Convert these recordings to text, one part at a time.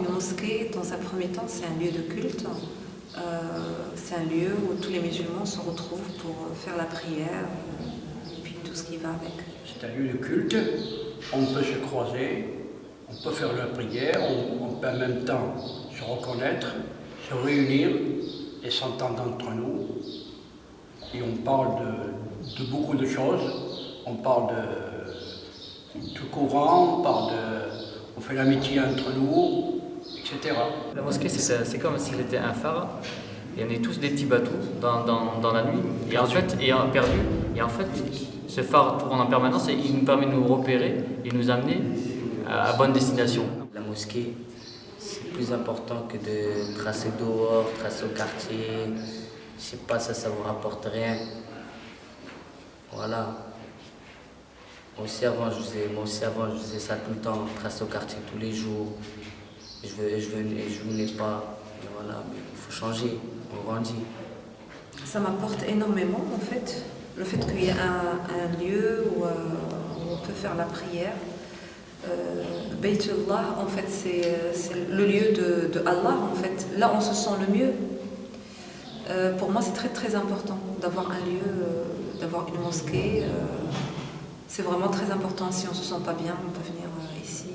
une mosquée, dans un premier temps, c'est un lieu de culte. C'est un lieu où tous les musulmans se retrouvent pour faire la prière et puis tout ce qui va avec. C'est un lieu de culte, on peut se croiser, on peut faire la prière, on peut en même temps se reconnaître, se réunir et s'entendre entre nous. Et on parle de beaucoup de choses, on parle du Coran, on fait l'amitié entre nous, etc. La mosquée, c'est comme s'il était un phare, et on est tous des petits bateaux dans la nuit, et en fait, perdus. Et en fait, ce phare tourne en permanence et il nous permet de nous repérer et nous amener à bonne destination. La mosquée, c'est plus important que de tracer dehors, tracer au quartier. Je sais pas, ça vous rapporte rien. Voilà. Moi aussi avant, je faisais ça tout le temps, tracer au quartier tous les jours. Je venais pas. Et voilà, mais il faut changer, on grandit. Ça m'apporte énormément en fait, le fait qu'il y ait un lieu où on peut faire la prière. Baytullah, en fait, c'est le lieu de Allah, en fait. Là, on se sent le mieux. Pour moi, c'est très très important d'avoir un lieu, d'avoir une mosquée. C'est vraiment très important. Si on ne se sent pas bien, on peut venir ici,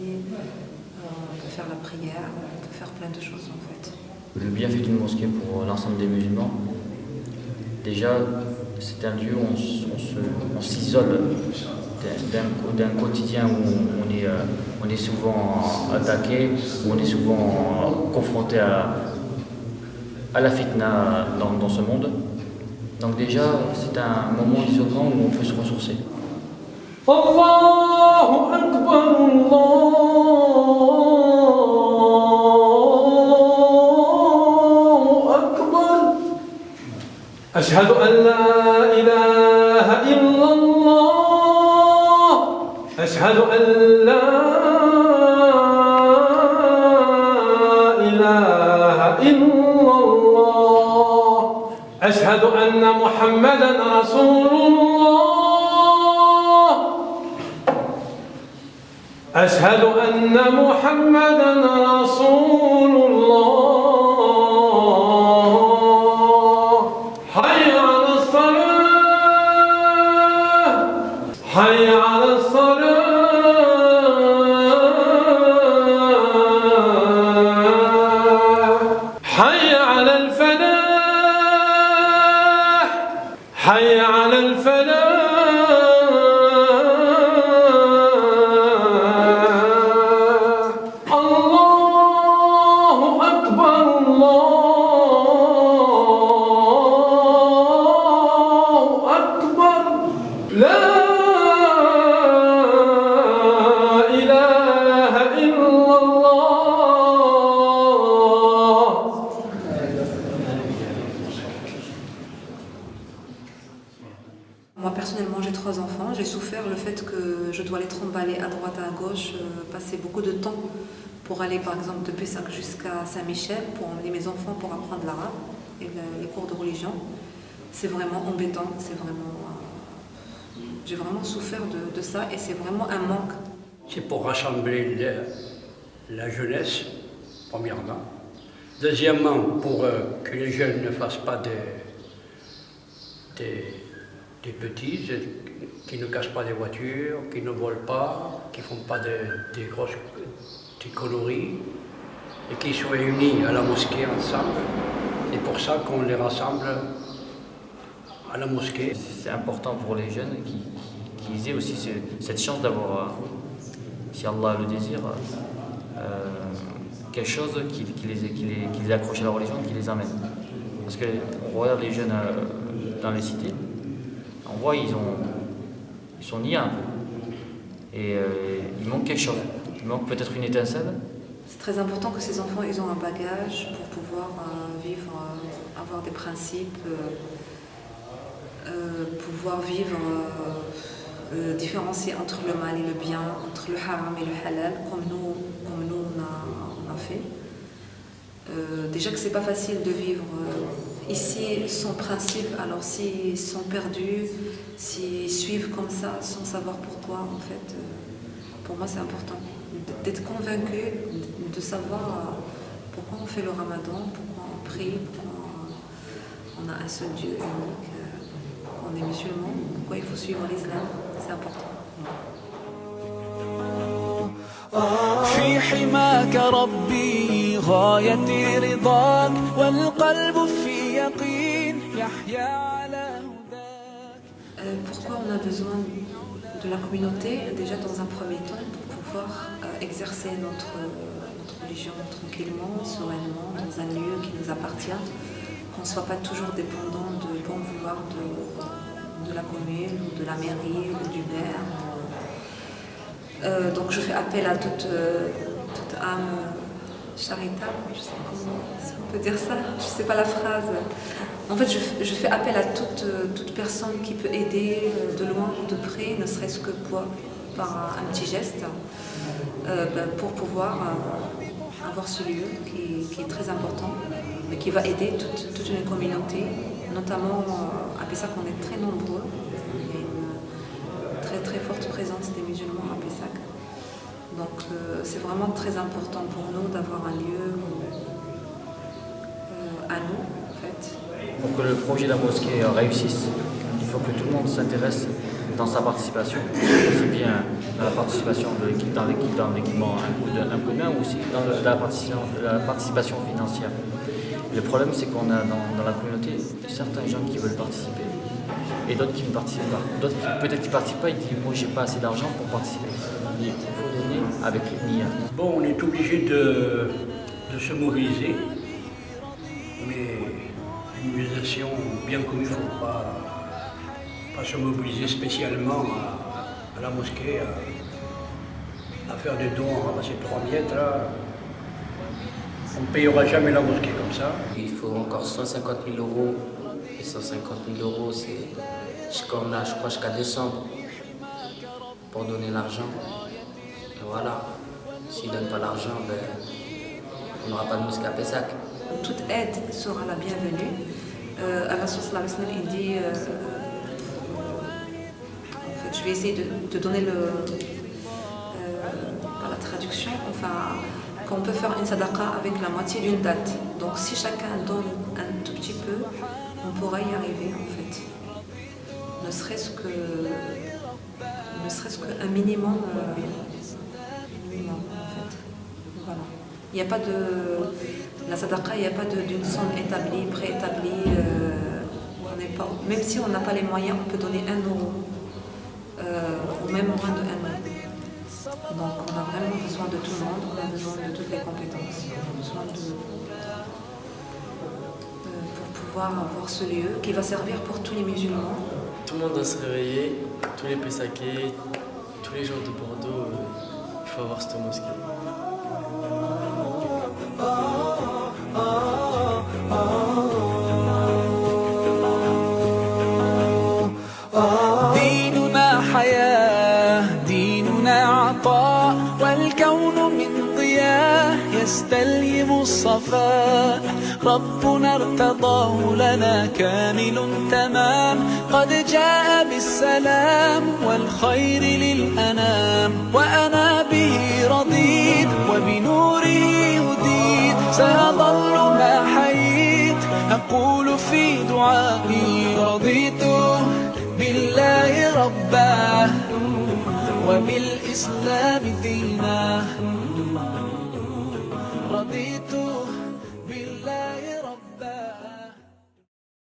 on peut faire la prière, on peut faire plein de choses en fait. Le bienfait d'une mosquée pour l'ensemble des musulmans, déjà, c'est un lieu où on s'isole d'un quotidien où on est souvent attaqué, où on est souvent confronté à la fitna dans ce monde. Donc déjà, c'est un moment d'isolement où on peut se ressourcer. Allahu Akbar, Allahu Akbar. Ashhadu an la ilaha illallah. Ashhadu an la ilaha illallah. Ashhadu anna Muhammadan Rasulullah. أشهد أن محمدًا رسول الله حي على الصلاة حي على الصلاة حي على الفلاح حي على الفلاح Moi personnellement j'ai 3 enfants, j'ai souffert le fait que je dois les trimballer à droite à gauche, passer beaucoup de temps pour aller par exemple de Pessac jusqu'à Saint-Michel pour emmener mes enfants pour apprendre l'arabe et les cours de religion. C'est vraiment embêtant, j'ai vraiment souffert de ça et c'est vraiment un manque. C'est pour rassembler la jeunesse, premièrement. Deuxièmement, pour que les jeunes ne fassent pas des petits, qui ne cassent pas des voitures, qui ne volent pas, qui ne font pas des grosses conneries, et qui soient unis à la mosquée ensemble. C'est pour ça qu'on les rassemble à la mosquée. C'est important pour les jeunes qu'ils aient aussi cette chance d'avoir, si Allah le désire, quelque chose qui les accroche à la religion, qui les amène. Parce qu'on regarde les jeunes dans les cités, on voit ils sont niais un peu. Et il manque quelque chose. Il manque peut-être une étincelle. C'est très important que ces enfants ils ont un bagage pour pouvoir vivre, avoir des principes, pouvoir vivre, différencier entre le mal et le bien, entre le haram et le halal, comme nous on a fait. Déjà que c'est pas facile de vivre ici sans principe, alors s'ils sont perdus, s'ils suivent comme ça sans savoir pourquoi, en fait, pour moi c'est important d'être convaincu de savoir pourquoi on fait le ramadan, pourquoi on prie, pourquoi on a un seul Dieu unique, on est musulman, pourquoi il faut suivre l'islam, c'est important. في حماك ربي غايتي رضاك والقلب في يقين يحيا على هداك. Pourquoi on a besoin de la communauté? Déjà dans un premier temps pour pouvoir exercer notre religion tranquillement, sereinement, dans un lieu qui nous appartient, qu'on ne soit pas toujours dépendant de bon vouloir de la commune, ou de la mairie, ou du maire. Donc je fais appel à toute âme charitable, je sais pas comment si on peut dire ça, je sais pas la phrase. En fait, je fais appel à toute personne qui peut aider de loin ou de près, ne serait-ce que par un petit geste, pour pouvoir avoir ce lieu qui est très important, mais qui va aider toute une communauté, notamment à Pessac, on est très nombreux. Il y a une très très forte présence des musulmans à Pessac. Donc c'est vraiment très important pour nous d'avoir un lieu à nous, en fait. Pour que le projet de la mosquée réussisse, il faut que tout le monde s'intéresse dans sa participation, aussi bien dans la participation de l'équipe, dans l'équipement un coup de main, ou aussi dans la participation financière. Le problème, c'est qu'on a dans la communauté certains gens qui veulent participer et d'autres qui ne participent pas. D'autres peut-être qui ne participent pas, ils disent moi j'ai pas assez d'argent pour participer. Il faut donner avec l'ethnie. Bon, on est obligé de se mobiliser, mais une mobilisation bien comme il ne faut pas se mobiliser spécialement à la mosquée, à faire des dons, à ramasser 3 miettes. Là. On ne payera jamais la mosquée comme ça. Il faut encore 150 000 euros. Et 150 000 euros, c'est je crois jusqu'à décembre pour donner l'argent. Et voilà, s'ils ne donnent pas l'argent, on n'aura pas de mosquée à Pessac. Toute aide sera la bienvenue. Allah sallallahu alayhi wa sallam, il dit, en fait, je vais essayer de donner par la traduction, enfin, qu'on peut faire une sadaqa avec la moitié d'une date. Donc si chacun donne un tout petit peu, on pourra y arriver en fait. Ne serait-ce qu'un minimum, en fait. Voilà. Il n'y a pas de la sadaqa, il n'y a pas d'une somme établie, préétablie. Même si on n'a pas les moyens, on peut donner 1 euro, ou même moins de 1 euro. Donc on a vraiment besoin de tout le monde, on a besoin de toutes les compétences, on a besoin pour pouvoir avoir ce lieu qui va servir pour tous les musulmans. Tout le monde doit se réveiller, tous les Pessacais, tous les gens de Bordeaux, il faut avoir cette mosquée. ديننا حياة ديننا عطاء والكون من ضياء يستلهم الصفاء ربنا ارتضاه لنا كامل تمام قد جاء بالسلام والخير للأنام وأنا به رضيت وبنوره هديت سأظل ما حييت أقول في دعائي رضيت بالله ربا وبالإسلام دينا رضيت بالله